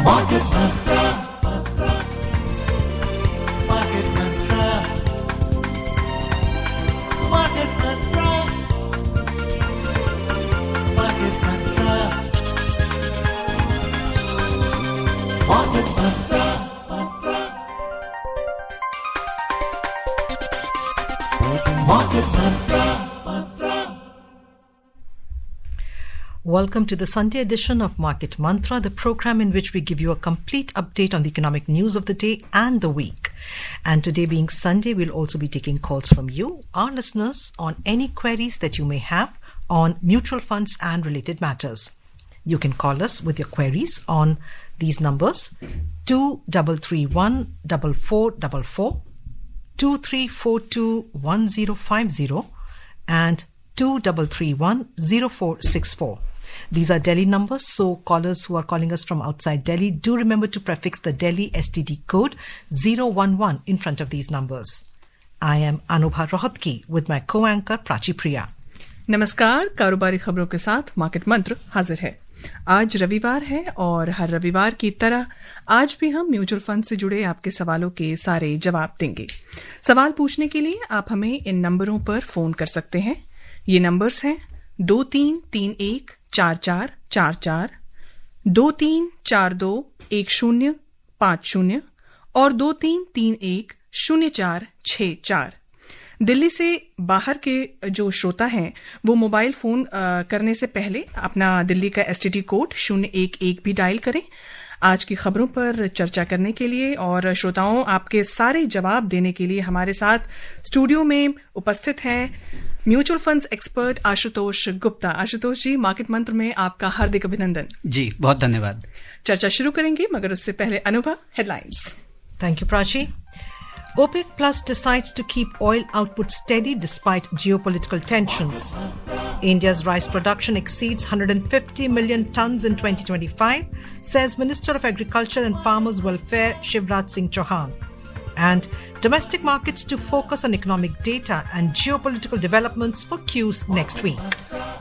Market Mantra. Market Mantra. Market Mantra. Market Mantra. Market Mantra. Market Mantra. Welcome to the Sunday edition of Market Mantra, the program in which we give you a complete update on the economic news of the day and the week. And today being Sunday, we'll also be taking calls from you, our listeners, on any queries that you may have on mutual funds and related matters. You can call us with your queries on these numbers: 2331 4444, 2342 1050, and 2331 0464. These are Delhi numbers, so callers who are calling us from outside Delhi, do remember to prefix the Delhi STD code 011 in front of these numbers. I am Anubha Rohatgi with my co-anchor Prachi Priya. नमस्कार, कारोबारी खबरों के साथ market मंत्र हाजिर है। आज रविवार है और हर रविवार की तरह आज भी हम म्यूचुअल फंड से जुड़े आपके सवालों के सारे जवाब देंगे। सवाल पूछने के लिए आप हमें इन नंबरों पर फोन कर सकते हैं। ये नंबर्स हैं 23314444, 23421050 और 23310464। दिल्ली से बाहर के जो श्रोता हैं वो मोबाइल फोन करने से पहले अपना दिल्ली का एसटीडी कोड 011 भी डायल करें। आज की खबरों पर चर्चा करने के लिए और श्रोताओं आपके सारे जवाब देने के लिए हमारे साथ स्टूडियो में उपस्थित हैं mutual funds expert Ashutosh Gupta. Ashutosh ji, market Mantra में आपका हार्दिक अभिनंदन। जी, बहुत धन्यवाद। चर्चा शुरू करेंगे, मगर उससे पहले अनुभव headlines. Thank you, Prachi. OPEC Plus decides to keep oil output steady despite geopolitical tensions. India's rice production exceeds 150 million tons in 2025, says Minister of Agriculture and Farmers Welfare Shivraj Singh Chauhan. And domestic markets to focus on economic data and geopolitical developments for cues next week.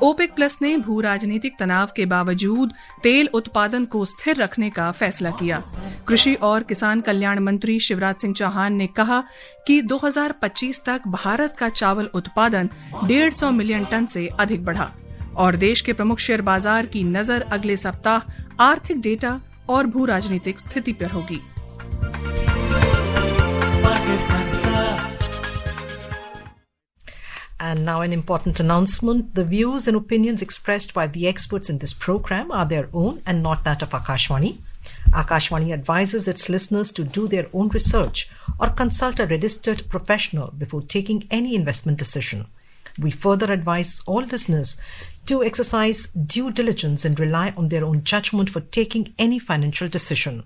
OPEC plus ने भू राजनीतिक तनाव के बावजूद तेल उत्पादन को स्थिर रखने का फैसला किया। कृषि और किसान कल्याण मंत्री शिवराज सिंह चौहान ने कहा कि 2025 तक भारत का चावल उत्पादन 150 मिलियन टन से अधिक बढ़ा। और देश के प्रमुख शेयर बाजार की नजर अगले सप्ताह आर्थिक डेटा और भू राजनीतिक स्थिति पर होगी। And now an important announcement. The views and opinions expressed by the experts in this program are their own and not that of Akashvani. Akashvani advises its listeners to do their own research or consult a registered professional before taking any investment decision. We further advise all listeners to exercise due diligence and rely on their own judgment for taking any financial decision.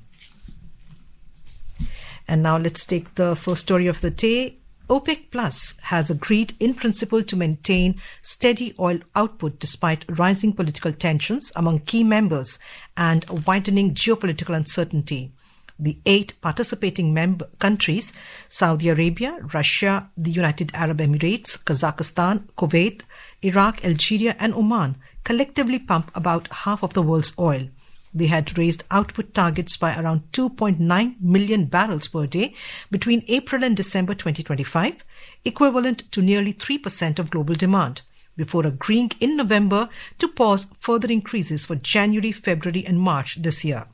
And now let's take the first story of the day. OPEC Plus has agreed in principle to maintain steady oil output despite rising political tensions among key members and widening geopolitical uncertainty. The 8 participating member countries, Saudi Arabia, Russia, the United Arab Emirates, Kazakhstan, Kuwait, Iraq, Algeria and Oman, collectively pump about half of the world's oil. They had raised output targets by around 2.9 million barrels per day between April and December 2025, equivalent to nearly 3% of global demand, before agreeing in November to pause further increases for January, February and March this year.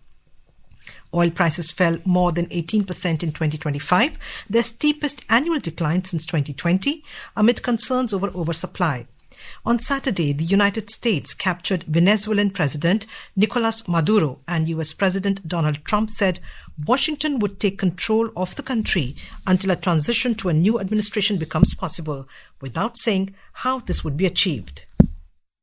Oil prices fell more than 18% in 2025, their steepest annual decline since 2020, amid concerns over oversupply. On Saturday, the United States captured Venezuelan President Nicolas Maduro, and US President Donald Trump said Washington would take control of the country until a transition to a new administration becomes possible, without saying how this would be achieved.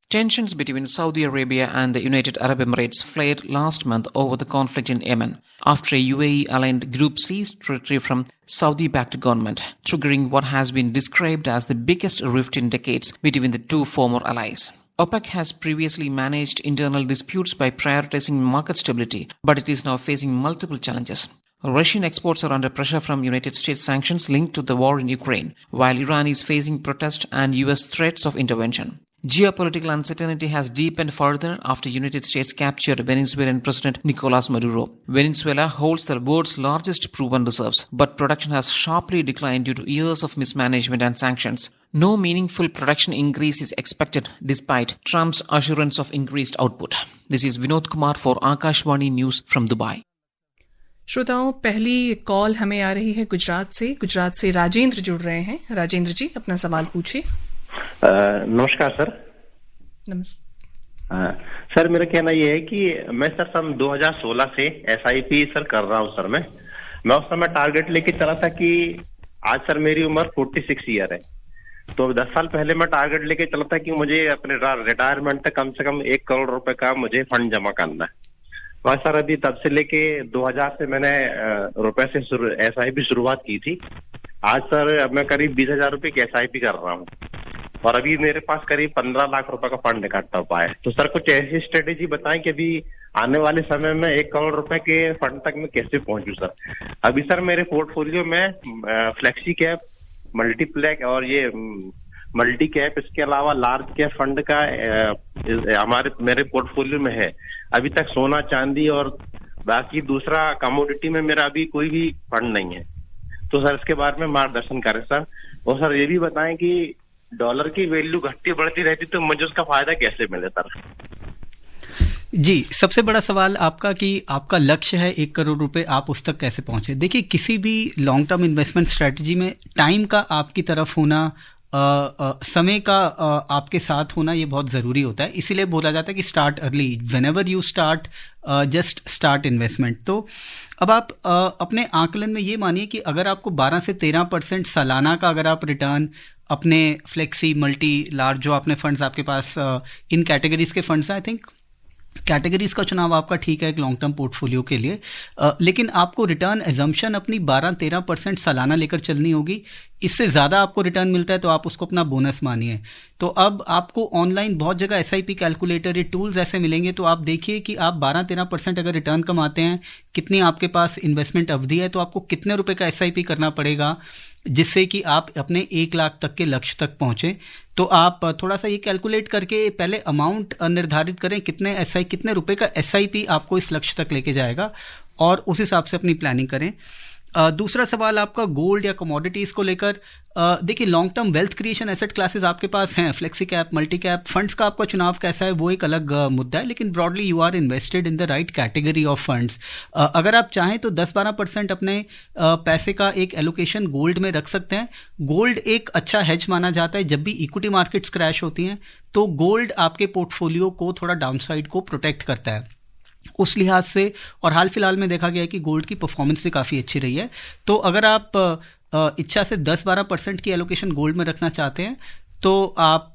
Tensions between Saudi Arabia and the United Arab Emirates flared last month over the conflict in Yemen, after a UAE-aligned group seized territory from Saudi-backed government, triggering what has been described as the biggest rift in decades between the two former allies. OPEC has previously managed internal disputes by prioritizing market stability, but it is now facing multiple challenges. Russian exports are under pressure from United States sanctions linked to the war in Ukraine, while Iran is facing protest and US threats of intervention. Geopolitical uncertainty has deepened further after United States captured Venezuelan President Nicolas Maduro. Venezuela holds the world's largest proven reserves, but production has sharply declined due to years of mismanagement and sanctions. No meaningful production increase is expected despite Trump's assurance of increased output. This is Vinod Kumar for Akashvani News from Dubai. श्रोताओं, पहली call हमें आ रही है गुजरात से राजेंद्र जुड़ रहे हैं। राजेंद्र जी, अपना सवाल पूछिए। नमस्कार सर। नमस्कार सर, मेरा कहना यह है कि मैं सर सन 2016 से SIP सर कर रहा हूँ सर। मैं उस समय टारगेट लेके चला था कि आज सर मेरी उम्र 46 ईयर है, तो 10 साल पहले मैं टारगेट लेके चला था कि मुझे अपने रिटायरमेंट तक कम से कम 1 करोड़ रुपए का मुझे फंड जमा करना है। तो सर अभी तब से लेके 2000 से मैंने रुपए से SIP शुरुआत की थी। आज सर अब मैं करीब 20,000 रुपए की SIP कर रहा हूँ और अभी मेरे पास करीब 15 लाख रुपए का फंड इकट्ठा हुआ है। तो सर कुछ ऐसी स्ट्रेटेजी बताएं कि अभी आने वाले समय में 1 करोड़ रुपए के फंड तक मैं कैसे पहुंचूं सर। अभी सर मेरे पोर्टफोलियो में फ्लेक्सी कैप, मल्टीप्लेक्स और ये मल्टी कैप, इसके अलावा लार्ज कैप फंड का मेरे पोर्टफोलियो में है। अभी तक सोना चांदी और बाकी दूसरा कमोडिटी में मेरा अभी कोई भी फंड नहीं है। तो सर इसके बारे में मार्गदर्शन करें सर। और सर ये भी बताएं कि डॉलर की वैल्यू घटती बढ़ती रहती तो मुझे उसका फायदा कैसे मिले सर। जी, सबसे बड़ा सवाल आपका कि आपका लक्ष्य है 1 करोड़ रुपए, आप उस तक कैसे पहुंचे। देखिए, किसी भी लॉन्ग टर्म इन्वेस्टमेंट स्ट्रेटजी में टाइम का आपकी तरफ होना, समय का आपके साथ होना, ये बहुत ज़रूरी होता है। इसीलिए बोला जाता है कि start early, whenever you start just start investment. तो अब आप अपने आकलन में ये मानिए कि अगर आपको 12 से 13% सालाना का अगर आप रिटर्न अपने फ्लेक्सी, मल्टी, लार्ज जो आपने फंड्स आपके पास इन कैटेगरीज के फंड्स हैं, आई थिंक कैटेगरीज का चुनाव आपका ठीक है एक लॉन्ग टर्म पोर्टफोलियो के लिए, लेकिन आपको रिटर्न एजम्पशन अपनी 12-13% सालाना लेकर चलनी होगी। इससे ज़्यादा आपको रिटर्न मिलता है तो आप उसको अपना बोनस मानिए। तो अब आपको ऑनलाइन बहुत जगह SIP कैलकुलेटर, ये टूल्स ऐसे मिलेंगे, तो आप देखिए कि आप 12-13% अगर रिटर्न कमाते हैं, कितनी आपके पास इन्वेस्टमेंट अवधि है, तो आपको कितने रुपए का SIP करना पड़ेगा जिससे कि आप अपने 1 लाख तक के लक्ष्य तक पहुंचे। तो आप थोड़ा सा ये कैलकुलेट करके पहले अमाउंट निर्धारित करें, कितने रुपए का SIP आपको इस लक्ष्य तक लेके जाएगा, और उस हिसाब से अपनी प्लानिंग करें। दूसरा सवाल आपका गोल्ड या कमोडिटीज को लेकर, देखिए long term wealth creation asset classes आपके पास हैं, flexi cap, multi cap. Funds का आपका चुनाव कैसा है वो एक अलग मुद्दा है, लेकिन broadly you are invested in the right category of funds. अगर आप चाहें तो 10-12% अपने पैसे का एक एलोकेशन गोल्ड में रख सकते हैं। गोल्ड एक अच्छा हेज माना जाता है। जब भी इक्विटी मार्केट्स क्रैश होती हैं तो गोल्ड आपके पोर्टफोलियो को थोड़ा डाउनसाइड को प्रोटेक्ट करता है उस लिहाज से, और हाल फिलहाल में देखा गया है कि गोल्ड की परफॉर्मेंस भी काफ़ी अच्छी रही है। तो अगर आप इच्छा से 10-12% की एलोकेशन गोल्ड में रखना चाहते हैं तो आप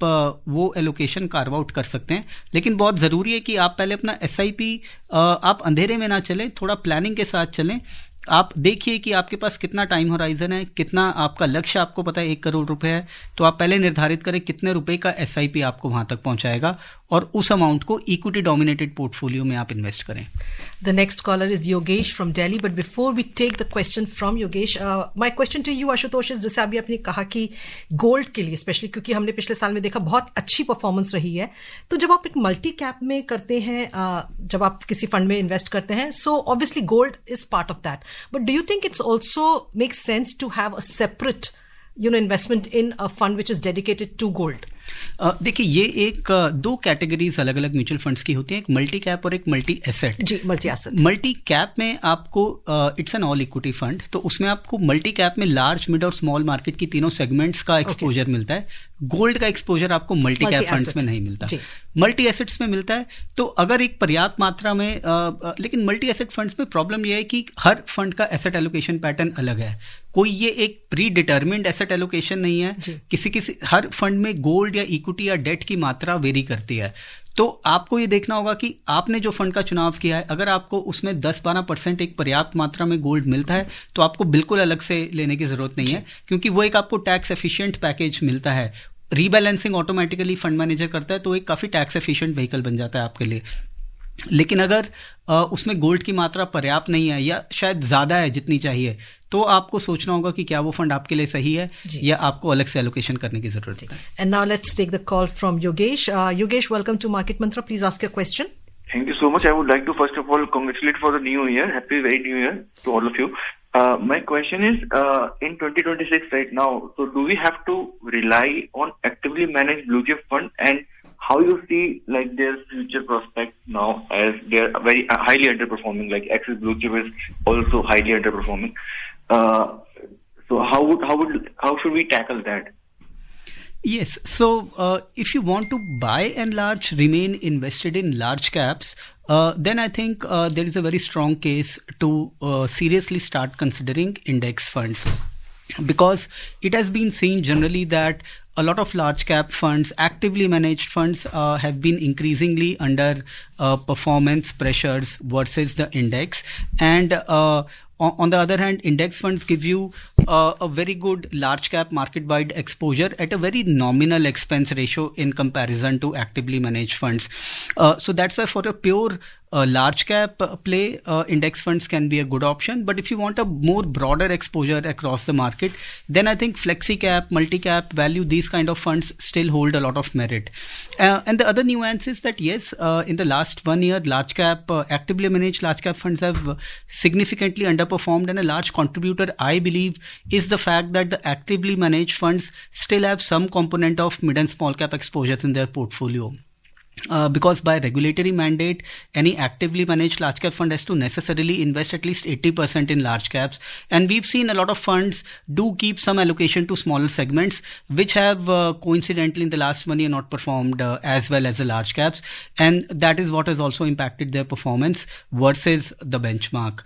वो एलोकेशन कार्व आउट कर सकते हैं। लेकिन बहुत ज़रूरी है कि आप पहले अपना SIP, आप अंधेरे में ना चलें, थोड़ा प्लानिंग के साथ चलें। आप देखिए कि आपके पास कितना टाइम होराइजन है, कितना आपका लक्ष्य आपको पता है 1 करोड़ रुपए है, तो आप पहले निर्धारित करें कितने रुपए का SIP आपको वहां तक पहुंचाएगा, और उस अमाउंट को इक्विटी डोमिनेटेड पोर्टफोलियो में आप इन्वेस्ट करें। The next caller is Yogesh from Delhi, but before we take the question from Yogesh, my question to you Ashutosh is, जैसे अभी आपने कहा कि गोल्ड के लिए स्पेशली, क्योंकि हमने पिछले साल में देखा बहुत अच्छी परफॉर्मेंस रही है, तो जब आप एक मल्टी कैप में करते हैं, जब आप किसी फंड में इन्वेस्ट करते हैं, so obviously gold is part of that, but do you think it's also makes sense to have a separate investment in a fund which is dedicated to gold? देखिए, ये एक 2 कैटेगरीज अलग अलग mutual funds की होती हैं, एक multi cap और एक मल्टी एसेट। जी, मल्टी एसेट। मल्टी कैप में आपको it's an all equity fund, तो उसमें आपको मल्टी कैप में लार्ज, मिड और स्मॉल मार्केट की तीनों सेगमेंट्स का एक्सपोजर मिलता है। गोल्ड का एक्सपोजर आपको मल्टी कैप फंड्स में नहीं मिलता, मल्टी एसेट्स में मिलता है। तो अगर एक पर्याप्त मात्रा में, लेकिन मल्टी एसेट फंड्स में प्रॉब्लम यह है कि हर फंड का एसेट एलोकेशन पैटर्न अलग है। कोई ये एक प्री डिटर्मिन्ड एसेट एलोकेशन नहीं है। किसी हर फंड में गोल्ड या इक्विटी या डेट की मात्रा वेरी करती है। तो आपको ये देखना होगा कि आपने जो फंड का चुनाव किया है, अगर आपको उसमें 10-12% एक पर्याप्त मात्रा में गोल्ड मिलता है तो आपको बिल्कुल अलग से लेने की जरूरत नहीं है, क्योंकि वो एक आपको टैक्स एफिशिएंट पैकेज मिलता है। रीबैलेंसिंग ऑटोमेटिकली फंड मैनेजर करता है, तो एक काफी टैक्स एफिशिएंट व्हीकल बन जाता है आपके लिए। लेकिन अगर उसमें गोल्ड की मात्रा पर्याप्त नहीं है या शायद ज़्यादा है जितनी चाहिए, तो आपको सोचना होगा कि क्या वो फंड आपके लिए सही है या आपको अलग से एलोकेशन करने की ज़रूरत है। And now let's take the call from Yogesh. Yogesh, welcome to Market Mantra. Please ask your question. Thank you so much. I would like to first of all congratulate for the new year. Happy very new year to all of you. My question is, in 2026 right now, so do we have to rely on actively managed blue chip fund, and how you see like their future prospects now as they are very highly underperforming, like Axis Blue Chip is also highly underperforming. So how should we tackle that? Yes. So if you want to by and large remain invested in large caps, then I think there is a very strong case to seriously start considering index funds, because it has been seen generally that a lot of large cap funds, actively managed funds, have been increasingly under performance pressures versus the index. And on the other hand, index funds give you a very good large cap market wide exposure at a very nominal expense ratio in comparison to actively managed funds. So that's why for a pure large cap play, index funds can be a good option. But if you want a more broader exposure across the market, then I think flexi cap, multi cap, value, these kind of funds still hold a lot of merit. And the other nuance is that yes, in the last 1 year, large cap, actively managed large cap funds have significantly underperformed, and a large contributor, I believe, is the fact that the actively managed funds still have some component of mid and small cap exposures in their portfolio. Because by regulatory mandate, any actively managed large cap fund has to necessarily invest at least 80% in large caps. And we've seen a lot of funds do keep some allocation to smaller segments, which have coincidentally in the last 1 year not performed as well as the large caps. And that is what has also impacted their performance versus the benchmark.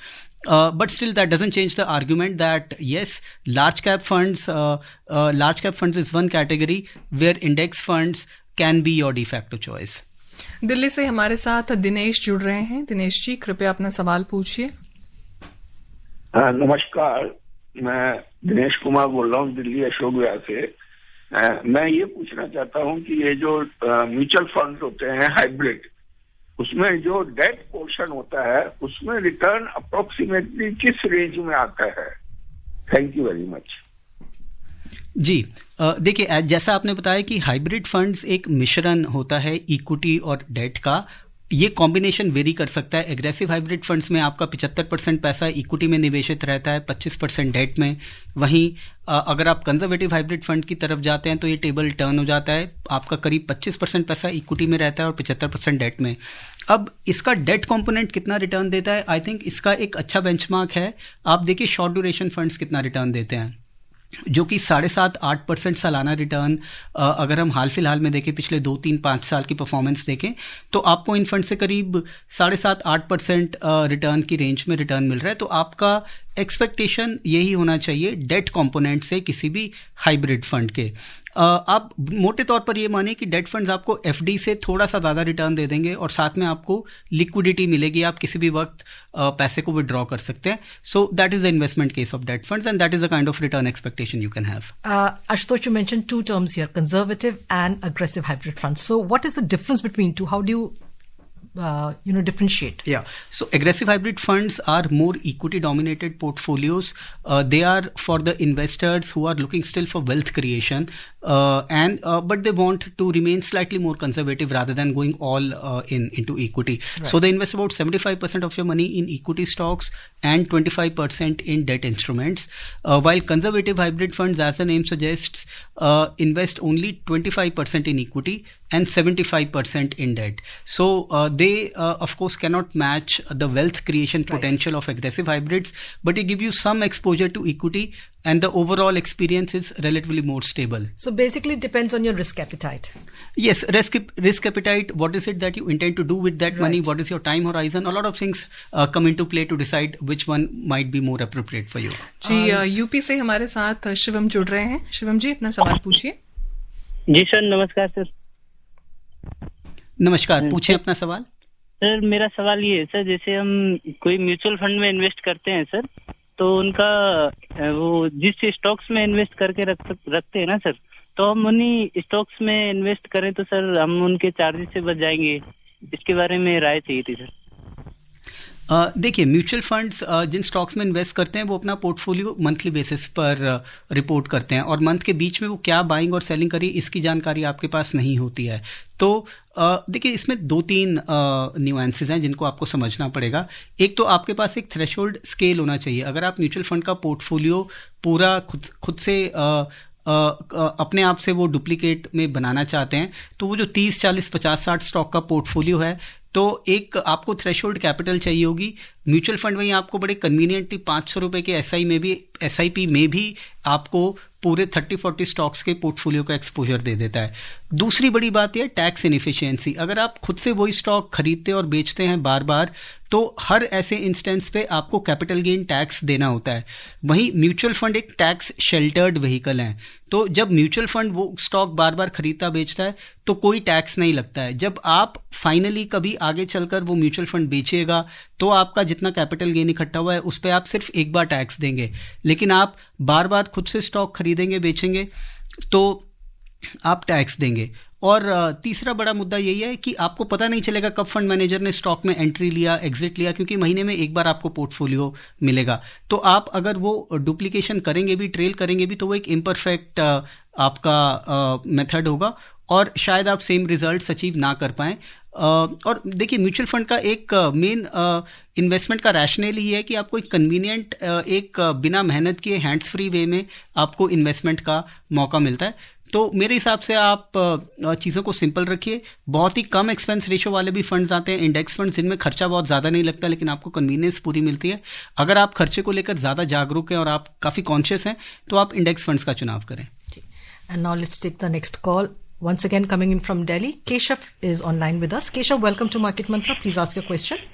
But still, that doesn't change the argument that yes, large cap funds is one category where index funds can be your de facto choice. Delhi से हमारे साथ दिनेश जुड़ रहे हैं। दिनेश जी, कृपया अपना सवाल पूछिए। नमस्कार, मैं दिनेश कुमार बोल रहा हूँ दिल्ली अशोक विहार से। मैं ये पूछना चाहता हूँ कि ये जो म्यूचुअल फंड होते हैं हाइब्रिड, उसमें जो डेट पोर्शन होता है उसमें रिटर्न अप्रोक्सीमेटली किस रेंज में आता है? Thank you very much. जी, देखिए, जैसा आपने बताया कि हाइब्रिड फंड्स एक मिश्रण होता है इक्विटी और डेट का। ये कॉम्बिनेशन वेरी कर सकता है। एग्रेसिव हाइब्रिड फंड्स में आपका 75% पैसा इक्विटी में निवेशित रहता है, 25% डेट में। वहीं अगर आप कंजर्वेटिव हाइब्रिड फंड की तरफ जाते हैं तो ये टेबल टर्न हो जाता है, आपका करीब 25% पैसा इक्विटी में रहता है और 75% डेट में। अब इसका डेट कंपोनेंट कितना रिटर्न देता है, आई थिंक इसका एक अच्छा बेंचमार्क है। आप देखिए शॉर्ट ड्यूरेशन फंड्स कितना रिटर्न देते हैं, जो कि 7.5-8% सालाना रिटर्न। अगर हम हाल फिलहाल में देखें, पिछले 2-3-5 साल की परफॉर्मेंस देखें, तो आपको इन फंड से करीब 7.5-8% रिटर्न की रेंज में रिटर्न मिल रहा है। तो आपका एक्सपेक्टेशन यही होना चाहिए डेट कंपोनेंट से किसी भी हाइब्रिड फंड के। आप मोटे तौर पर ये माने कि डेट फंड्स आपको एफडी से थोड़ा सा ज़्यादा रिटर्न दे देंगे और साथ में आपको लिक्विडिटी मिलेगी, आप किसी भी वक्त पैसे को विड्रॉ कर सकते हैं। So that is the investment case of date funds and that is the kind of return expectation you can have. Ashutosh, you mentioned two terms here, conservative and aggressive hybrid funds. So what is the difference between two? How do you differentiate? Yeah. So aggressive hybrid funds are more equity dominated portfolios. They are for the investors who are looking still for wealth creation, but they want to remain slightly more conservative rather than going all into equity. Right. So they invest about 75% of your money in equity stocks and 25% in debt instruments. While conservative hybrid funds, as the name suggests, invest only 25% in equity and 75% in debt. So they of course cannot match the wealth creation potential of aggressive hybrids, but they give you some exposure to equity and the overall experience is relatively more stable. So basically it depends on your risk appetite. Yes, risk appetite. What is it that you intend to do with that money? What is your time horizon? A lot of things come into play to decide which one might be more appropriate for you. जी, UP से हमारे साथ शिवम जुड़ रहे हैं। शिवम जी, अपना सवाल पूछिए। जी सर, नमस्कार सर। नमस्कार, पूछें अपना सवाल। सर, मेरा सवाल ये है सर, जैसे हम कोई म्यूचुअल फंड में इन्वेस्ट करते हैं सर, तो उनका वो जिस स्टॉक्स में इन्वेस्ट करके रखते हैं ना सर, तो हम उन्हीं स्टॉक्स में इन्वेस्ट करें तो सर हम उनके चार्जेस से बच जाएंगे, इसके बारे में राय चाहिए थी सर। देखिए, म्यूचुअल फंड्स जिन स्टॉक्स में इन्वेस्ट करते हैं वो अपना पोर्टफोलियो मंथली बेसिस पर रिपोर्ट करते हैं और मंथ के बीच में वो क्या बाइंग और सेलिंग करी इसकी जानकारी आपके पास नहीं होती है। तो देखिए, इसमें 2-3 न्यूएंसेस हैं जिनको आपको समझना पड़ेगा। एक तो आपके पास एक थ्रेशोल्ड स्केल होना चाहिए। अगर आप म्यूचुअल फंड का पोर्टफोलियो पूरा खुद से अपने आप से वो डुप्लीकेट में बनाना चाहते हैं तो वो जो 30, 40, 50, 60 स्टॉक का पोर्टफोलियो है तो एक आपको थ्रेशोल्ड कैपिटल चाहिए होगी। म्यूचुअल फंड में आपको बड़े कन्वीनियंटली 500 रुपए के SIP में भी आपको पूरे 30-40 स्टॉक्स के पोर्टफोलियो का एक्सपोजर दे देता है। दूसरी बड़ी बात यह टैक्स इनएफिशिएंसी। अगर आप खुद से वही स्टॉक खरीदते और बेचते हैं बार बार तो हर ऐसे इंस्टेंस पे आपको कैपिटल गेन टैक्स देना होता है। वहीं म्यूचुअल फंड एक टैक्स शेल्टर्ड व्हीकल है, तो जब म्यूचुअल फंड वो स्टॉक बार बार खरीदता बेचता है तो कोई टैक्स नहीं लगता है। जब आप फाइनली कभी आगे चलकर वो म्यूचुअल फंड बेचिएगा तो आपका जितना कैपिटल गेन इकट्ठा हुआ है उस पर आप सिर्फ एक बार टैक्स देंगे, लेकिन आप बार बार खुद से स्टॉक खरीदेंगे बेचेंगे तो आप टैक्स देंगे। और तीसरा बड़ा मुद्दा यही है कि आपको पता नहीं चलेगा कब फंड मैनेजर ने स्टॉक में एंट्री लिया, एग्जिट लिया, क्योंकि महीने में एक बार आपको पोर्टफोलियो मिलेगा। तो आप अगर वो डुप्लीकेशन करेंगे भी, ट्रेल करेंगे भी, तो वो एक इम्परफेक्ट आपका मेथड होगा और शायद आप सेम रिजल्ट्स अचीव ना कर पाएं। और देखिए, म्यूचुअल फंड का एक मेन इन्वेस्टमेंट का रैशनल ही है कि आपको एक कन्वीनियंट, एक बिना मेहनत किए हैंड्स फ्री वे में आपको इन्वेस्टमेंट का मौका मिलता है। तो मेरे हिसाब से आप चीज़ों को सिंपल रखिए। बहुत ही कम एक्सपेंस रेशो वाले भी फंड्स आते हैं, इंडेक्स फंड्स, जिनमें खर्चा बहुत ज़्यादा नहीं लगता लेकिन आपको कन्वीनियंस पूरी मिलती है। अगर आप खर्चे को लेकर ज़्यादा जागरूक हैं और आप काफ़ी कॉन्शियस हैं तो आप इंडेक्स फंड्स का चुनाव करें। And now let's take the next call. Once again coming in from Delhi, Keshav is online with us. Keshav, welcome to Market Mantra. Please ask your question.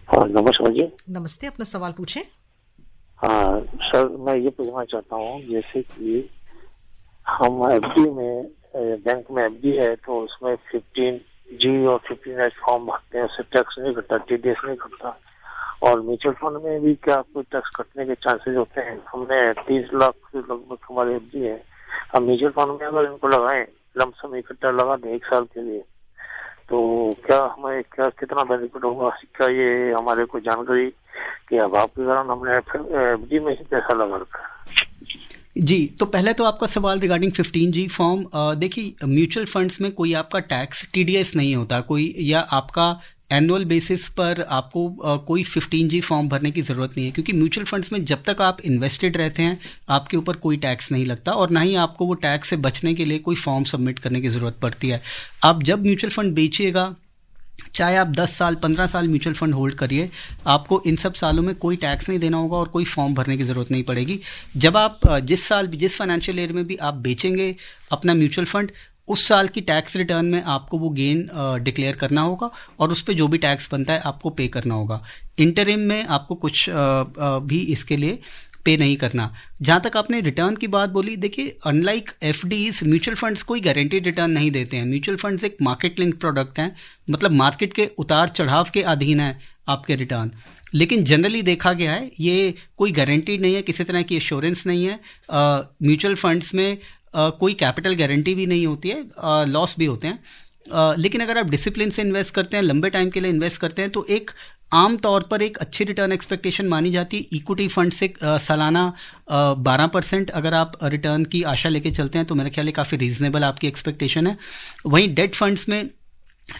हाँ, नमस्कार जी। नमस्ते, अपना सवाल पूछें। हाँ सर, मैं ये पूछना चाहता हूँ, जैसे कि हम FD में, बैंक में FD है तो उसमें 15G और 15H फॉर्म भरते हैं, उससे टैक्स नहीं कटता, TDS नहीं कटता। और म्यूचुअल फंड में भी क्या कोई टैक्स कटने के चांसेस होते हैं? हमने 30 लाख से लगभग हमारे FD है। हम म्यूचुअल फंड में अगर इनको लगाएं, लमसम इकट्ठा लगा दें 1 साल के लिए, तो क्या हमें कितना बेनिफिट होगा? क्या ये हमारे को जानकारी के अभाव के कारण हमने FD में ही पैसा लगा रखा? जी, तो पहले तो आपका सवाल रिगार्डिंग 15G फॉर्म। देखिए, म्यूचुअल फंड्स में कोई आपका टैक्स TDS नहीं होता कोई, या आपका एनुअल बेसिस पर आपको कोई 15G फॉर्म भरने की ज़रूरत नहीं है, क्योंकि म्यूचुअल फंड्स में जब तक आप इन्वेस्टेड रहते हैं आपके ऊपर कोई टैक्स नहीं लगता और ना ही आपको वो टैक्स से बचने के लिए कोई फॉर्म सबमिट करने की ज़रूरत पड़ती है। आप जब म्यूचुअल फंड बेचिएगा, चाहे आप 10 साल 15 साल म्यूचुअल फंड होल्ड करिए, आपको इन सब सालों में कोई टैक्स नहीं देना होगा और कोई फॉर्म भरने की ज़रूरत नहीं पड़ेगी। जब आप जिस साल भी, जिस फाइनेंशियल ईयर में भी आप बेचेंगे अपना म्यूचुअल फंड, उस साल की टैक्स रिटर्न में आपको वो गेन डिक्लेयर करना होगा और उस पर जो भी टैक्स बनता है आपको पे करना होगा। इंटरिम में आपको कुछ भी इसके लिए पे नहीं करना। जहाँ तक आपने रिटर्न की बात बोली, देखिए, अनलाइक FDs, म्यूचुअल फंड्स कोई गारंटीड रिटर्न नहीं देते हैं। म्यूचुअल फंड्स एक मार्केट लिंक प्रोडक्ट हैं, मतलब मार्केट के उतार चढ़ाव के अधीन है आपके रिटर्न। लेकिन जनरली देखा गया है ये कोई गारंटीड नहीं है, किसी तरह की एश्योरेंस नहीं है। म्यूचुअल फंड्स में कोई कैपिटल गारंटी भी नहीं होती है, लॉस भी होते हैं। लेकिन अगर आप डिसिप्लिन से इन्वेस्ट करते हैं, लंबे टाइम के लिए इन्वेस्ट करते हैं, तो एक आम तौर पर एक अच्छी रिटर्न एक्सपेक्टेशन मानी जाती है। इक्विटी फंड से सालाना 12% अगर आप रिटर्न की आशा लेके चलते हैं तो मेरे ख्याल काफ़ी रीजनेबल आपकी एक्सपेक्टेशन है। वहीं डेट फंड्स में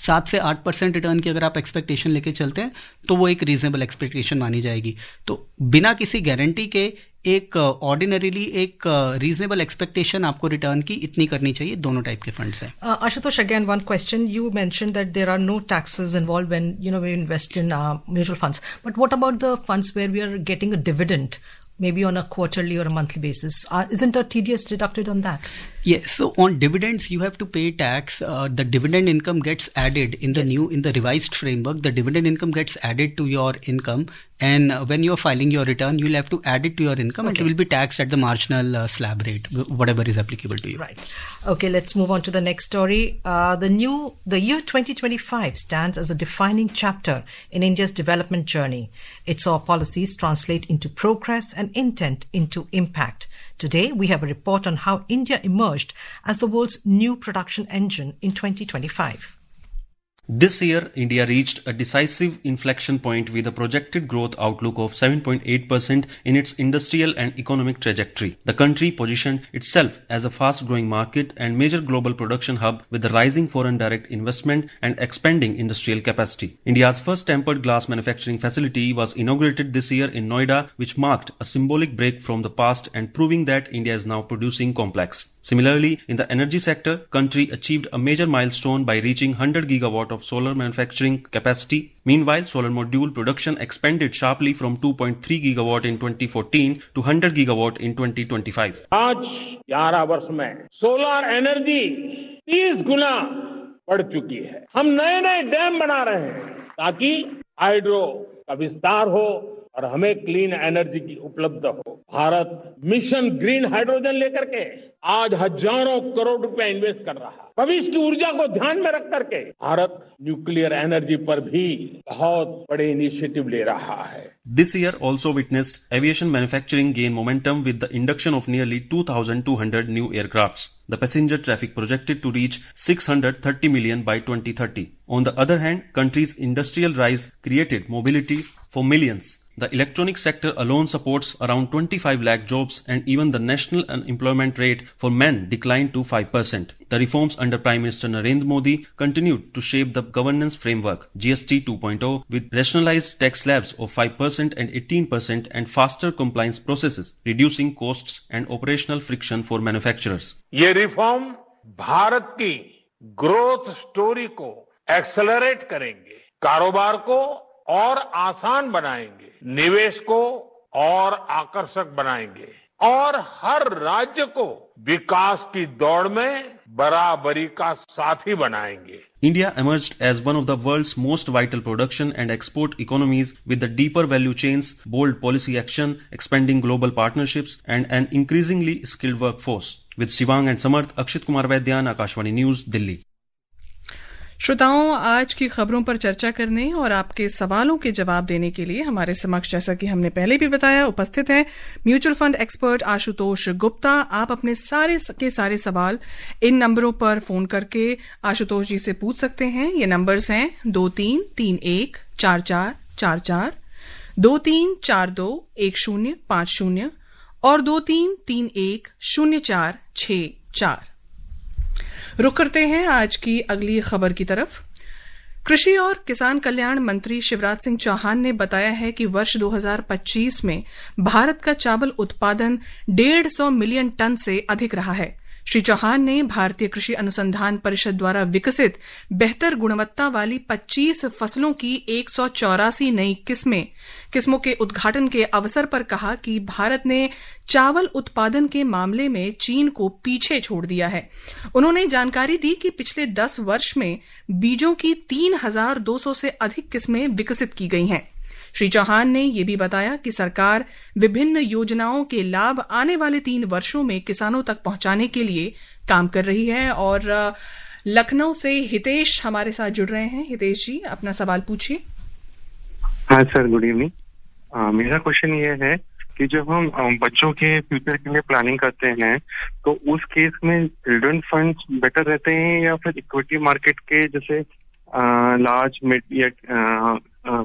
7 से 8% रिटर्न की अगर आप एक्सपेक्टेशन लेके चलते हैं तो वो एक रीजनेबल एक्सपेक्टेशन मानी जाएगी। तो बिना किसी गारंटी के एक ऑर्डिनरीली एक रीजनेबल एक्सपेक्टेशन आपको रिटर्न की इतनी करनी चाहिए। दोनों टाइप के फंड्स हैं। Ashutosh, again one question. You mentioned that there are no taxes involved when we invest in mutual funds. But what about the funds where we are getting a dividend, maybe on a quarterly or a monthly basis? Isn't a TDS deducted on that? Yes. So on dividends, you have to pay tax. The dividend income gets added in the revised framework. The dividend income gets added to your income, and when you are filing your return, you'll have to add it to your income, and it will be taxed at the marginal slab rate, whatever is applicable to you. Right. Okay. Let's move on to the next story. The year 2025 stands as a defining chapter in India's development journey. It saw policies translate into progress and intent into impact. Today, we have a report on how India emerged as the world's new production engine in 2025. This year, India reached a decisive inflection point with a projected growth outlook of 7.8% in its industrial and economic trajectory. The country positioned itself as a fast-growing market and major global production hub with the rising foreign direct investment and expanding industrial capacity. India's first tempered glass manufacturing facility was inaugurated this year in Noida, which marked a symbolic break from the past and proving that India is now producing complex. Similarly, in the energy sector, country achieved a major milestone by reaching 100 gigawatt of solar manufacturing capacity. Meanwhile, solar module production expanded sharply from 2.3 gigawatt in 2014 to 100 gigawatt in 2025. आज 11 वर्ष में solar energy 30 गुना बढ़ चुकी है। हम नए नए dam बना रहे हैं ताकि हाइड्रो का विस्तार हो और हमें क्लीन एनर्जी की उपलब्ध हो। भारत मिशन ग्रीन हाइड्रोजन लेकर के आज हजारों करोड़ रुपया इन्वेस्ट कर रहा है। भविष्य की ऊर्जा को ध्यान में रख करके भारत न्यूक्लियर एनर्जी पर भी बहुत बड़े इनिशिएटिव ले रहा है। This year also witnessed aviation manufacturing gain momentum with the induction of nearly 2,200 new aircrafts. The passenger traffic projected to reach 630 million by 2030. On the other hand, country's industrial rise created mobility for millions. The electronic sector alone supports around 25 lakh jobs and even the national unemployment rate for men declined to 5%. The reforms under Prime Minister Narendra Modi continued to shape the governance framework, GST 2.0, with rationalized tax slabs of 5% and 18% and faster compliance processes, reducing costs and operational friction for manufacturers. ये reform Bharat की growth story को accelerate करेंगे, कारोबार को और आसान बनाएंगे, निवेश को और आकर्षक बनाएंगे और हर राज्य को विकास की दौड़ में बराबरी का साथी बनाएंगे। India emerged as one of the world's most vital production and export economies with the deeper value chains, bold policy action, expanding global partnerships and an increasingly skilled workforce. With Shivang and Samarth, Akshit Kumar Vaidyan, Akashvani News, Delhi. श्रोताओं, आज की खबरों पर चर्चा करने और आपके सवालों के जवाब देने के लिए हमारे समक्ष, जैसा कि हमने पहले भी बताया, उपस्थित हैं mutual fund expert Ashutosh Gupta. आप अपने सारे सवाल इन नंबरों पर फोन करके आशुतोष जी से पूछ सकते हैं। ये नंबर्स हैं 23314444, 23421050 और 23310464। रुक करते हैं आज की अगली खबर की तरफ। कृषि और किसान कल्याण मंत्री शिवराज सिंह चौहान ने बताया है कि वर्ष 2025 में भारत का चावल उत्पादन 150 मिलियन टन से अधिक रहा है। श्री चौहान ने भारतीय कृषि अनुसंधान परिषद द्वारा विकसित बेहतर गुणवत्ता वाली 25 फसलों की 184 नई किस्मों के उद्घाटन के अवसर पर कहा कि भारत ने चावल उत्पादन के मामले में चीन को पीछे छोड़ दिया है। उन्होंने जानकारी दी कि पिछले 10 वर्ष में बीजों की 3,200 से अधिक किस्में विकसित की गई हैं। श्री चौहान ने यह भी बताया कि सरकार विभिन्न योजनाओं के लाभ आने वाले 3 वर्षों में किसानों तक पहुंचाने के लिए काम कर रही है। और लखनऊ से हितेश हमारे साथ जुड़ रहे हैं। हितेश जी, अपना सवाल पूछिए। हाँ सर, गुड इवनिंग। मेरा क्वेश्चन ये है कि जब हम बच्चों के फ्यूचर के लिए प्लानिंग करते हैं तो उस केस में चिल्ड्रन फंड्स बेटर रहते हैं या फिर इक्विटी मार्केट के जैसे लार्ज मिड या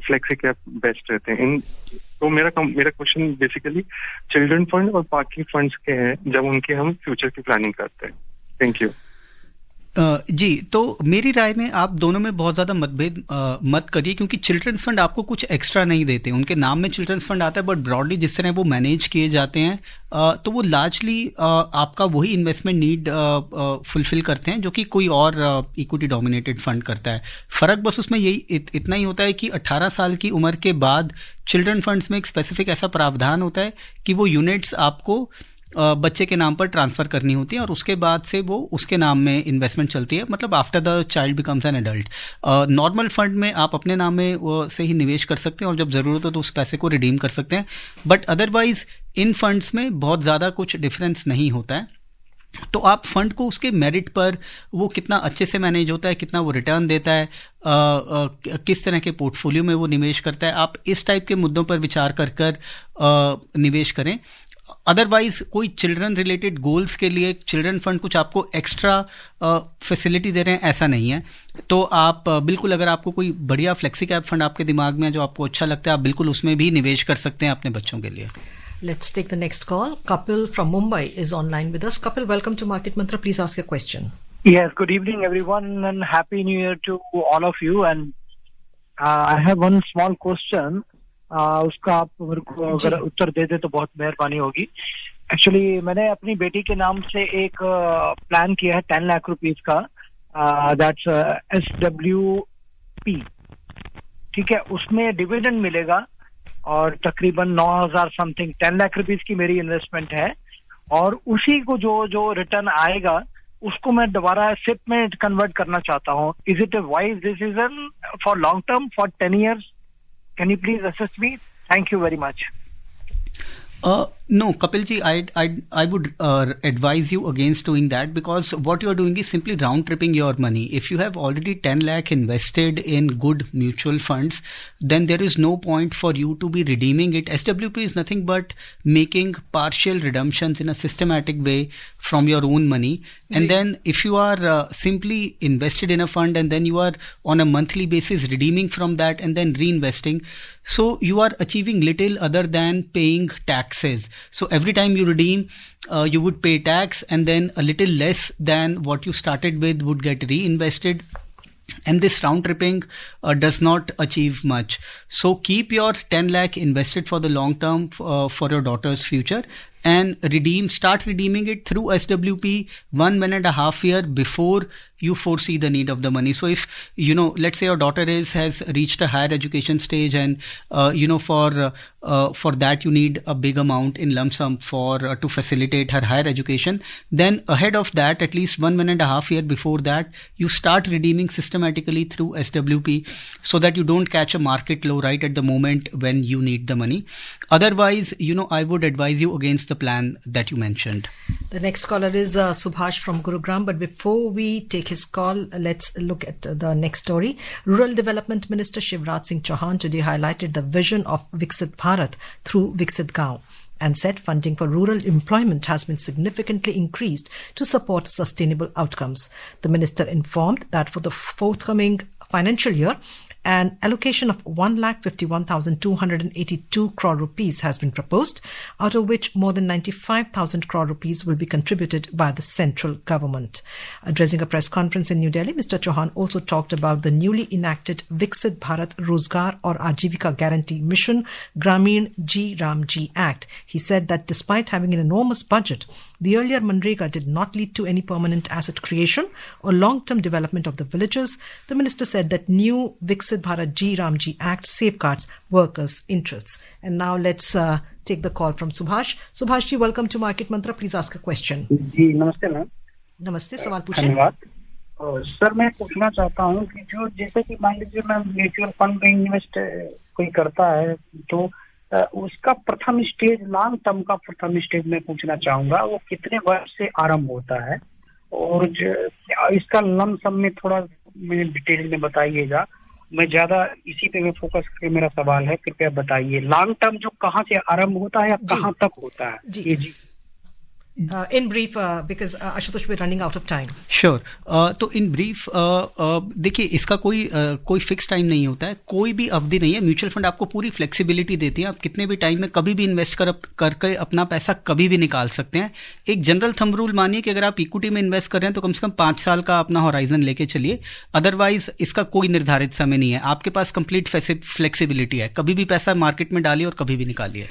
फ्लेक्सी कैप बेस्ट रहते हैं? तो मेरा क्वेश्चन बेसिकली चिल्ड्रन फंड और बाकी फंड्स के हैं जब उनके हम फ्यूचर की प्लानिंग करते हैं। Thank you. जी, तो मेरी राय में आप दोनों में बहुत ज्यादा मतभेद मत करिए, क्योंकि चिल्ड्रंस फंड आपको कुछ एक्स्ट्रा नहीं देते। उनके नाम में चिल्ड्रंस फंड आता है, बट ब्रॉडली जिस तरह वो मैनेज किए जाते हैं तो वो लार्जली आपका वही इन्वेस्टमेंट नीड फुलफिल करते हैं जो कि कोई और इक्विटी डोमिनेटेड फंड करता है। फर्क बस उसमें यही इतना ही होता है कि 18 साल की उम्र के बाद चिल्ड्रन फंड्स में एक स्पेसिफिक ऐसा प्रावधान होता है कि वो यूनिट्स आपको बच्चे के नाम पर ट्रांसफर करनी होती है और उसके बाद से वो उसके नाम में इन्वेस्टमेंट चलती है, मतलब after the child becomes an adult. Normal fund में आप अपने नाम में से ही निवेश कर सकते हैं और जब जरूरत हो तो उस पैसे को रिडीम कर सकते हैं, बट अदरवाइज इन फंड्स में बहुत ज़्यादा कुछ डिफरेंस नहीं होता है। तो आप फंड को उसके मेरिट पर, वो कितना अच्छे से मैनेज होता है, कितना वो रिटर्न देता है, किस तरह के पोर्टफोलियो में वो निवेश करता है, आप इस टाइप के मुद्दों पर विचार कर निवेश करें। अदरवाइज कोई चिल्ड्रन रिलेटेड गोल्स के लिए चिल्ड्रन फंड कुछ आपको एक्स्ट्रा फैसिलिटी दे रहे हैं, ऐसा नहीं है। तो आप बिल्कुल, अगर आपको कोई बढ़िया फ्लेक्सी कैप फंड आपके दिमाग में जो आपको अच्छा लगता है, आप बिल्कुल उसमें भी निवेश कर सकते हैं अपने बच्चों के लिए। Let's take the next call. Kapil from Mumbai is online with us. Kapil, welcome to Market Mantra. Please ask your question. Yes, good evening everyone and Happy New Year to all of you. And I have one small question. उसका आप मेरे को अगर उत्तर दे दे तो बहुत मेहरबानी होगी। Actually मैंने अपनी बेटी के नाम से एक प्लान किया है 10 लाख रुपीस का, दैट्स SWP, ठीक है। उसमें डिविडेंड मिलेगा और तकरीबन 9,000 समथिंग, 10 लाख रुपीस की मेरी इन्वेस्टमेंट है, और उसी को जो रिटर्न आएगा उसको मैं दोबारा सिप में कन्वर्ट करना चाहता हूँ। Is it a wise decision for long term for 10 years? Can you please assist me? Thank you very much. No, Kapil ji, I would advise you against doing that, because what you are doing is simply round tripping your money. If you have already 10 lakh invested in good mutual funds, then there is no point for you to be redeeming it. SWP is nothing but making partial redemptions in a systematic way from your own money. And then if you are simply invested in a fund and then you are on a monthly basis redeeming from that and then reinvesting, so you are achieving little other than paying taxes. So every time you redeem, you would pay tax, and then a little less than what you started with would get reinvested. And this round tripping does not achieve much. So keep your 10 lakh invested for the long term for your daughter's future, and start redeeming it through SWP 1.5 years before you foresee the need of the money. So if, let's say your daughter has reached a higher education stage, and, for that you need a big amount in lump sum to facilitate her higher education, then ahead of that, at least 1.5 years before that, you start redeeming systematically through SWP, so that you don't catch a market low right at the moment when you need the money. Otherwise, I would advise you against the plan that you mentioned. The next caller is Subhash from Gurugram. But before we take his call, let's look at the next story. Rural Development Minister Shivraj Singh Chauhan today highlighted the vision of Viksit Bharat through Viksit Gaon, and said funding for rural employment has been significantly increased to support sustainable outcomes. The minister informed that for the forthcoming financial year, an allocation of 1,51,282 crore rupees has been proposed, out of which more than 95,000 crore rupees will be contributed by the central government. Addressing a press conference in New Delhi, Mr. Chauhan also talked about the newly enacted Viksit Bharat Rozgar or Ajivika Guarantee Mission Grameen Ji Ram Ji Act. He said that despite having an enormous budget, the earlier Manrega did not lead to any permanent asset creation or long-term development of the villages. The minister said that new Viksit Bharat Ji Ram Ji Act safeguards workers' interests. And now let's take the call from Subhash. Subhash ji, welcome to Market Mantra. Please ask a question. जी नमस्ते ma'am. नमस्ते, सवाल पूछें। धन्यवाद। Sir मैं पूछना चाहता हूँ कि जो जैसे कि मान लीजिए मैं म्यूचुअल फंड में इन्वेस्ट कोई करता है, तो उसका प्रथम स्टेज, लॉन्ग टर्म का प्रथम स्टेज मैं पूछना चाहूंगा, वो कितने वर्ष से आरंभ होता है, और इसका लम सम में थोड़ा मुझे डिटेल में बताइएगा। मैं ज्यादा इसी पे मैं फोकस करके मेरा सवाल है, कृपया बताइए लॉन्ग टर्म जो कहाँ से आरंभ होता है या कहाँ तक होता है। जी In brief, because Ashutosh, we're running out of time. Sure. तो in brief, देखिए इसका कोई फिक्स टाइम नहीं होता है, कोई भी अवधि नहीं है। म्यूचुअल फंड आपको पूरी फ्लेक्सिबिलिटी देती है, आप कितने भी टाइम में कभी भी इन्वेस्ट करके अपना पैसा कभी भी निकाल सकते हैं। एक जनरल थंब रूल मानिए कि अगर आप इक्विटी में इन्वेस्ट कर रहे हैं तो कम से कम 5 साल का अपना होराइजन लेके चलिए, अदरवाइज इसका कोई निर्धारित समय नहीं है। आपके पास कंप्लीट फ्लेक्सिबिलिटी है, कभी भी पैसा मार्केट में डालिए और कभी भी निकालिए।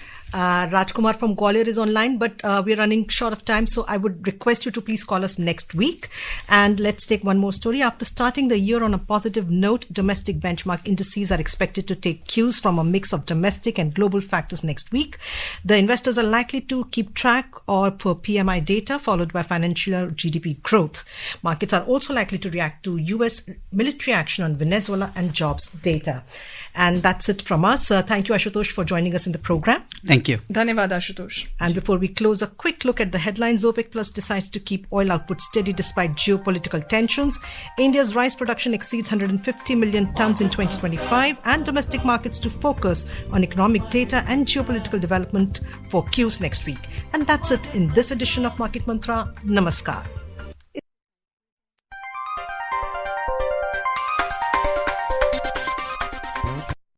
Rajkumar from Gwalior is online, but we're running short of time, so I would request you to please call us next week. And let's take one more story. After starting the year on a positive note, domestic benchmark indices are expected to take cues from a mix of domestic and global factors next week. The investors are likely to keep track for PMI data, followed by financial GDP growth. Markets are also likely to react to US military action on Venezuela and jobs data. And that's it from us. Thank you, Ashutosh, for joining us in the program. Thank you. धन्यवाद Ashutosh. And before we close, a quick look at the other headlines, OPEC Plus decides to keep oil output steady despite geopolitical tensions. India's rice production exceeds 150 million tons in 2025, and domestic markets to focus on economic data and geopolitical development for cues next week. And that's it in this edition of Market Mantra. Namaskar.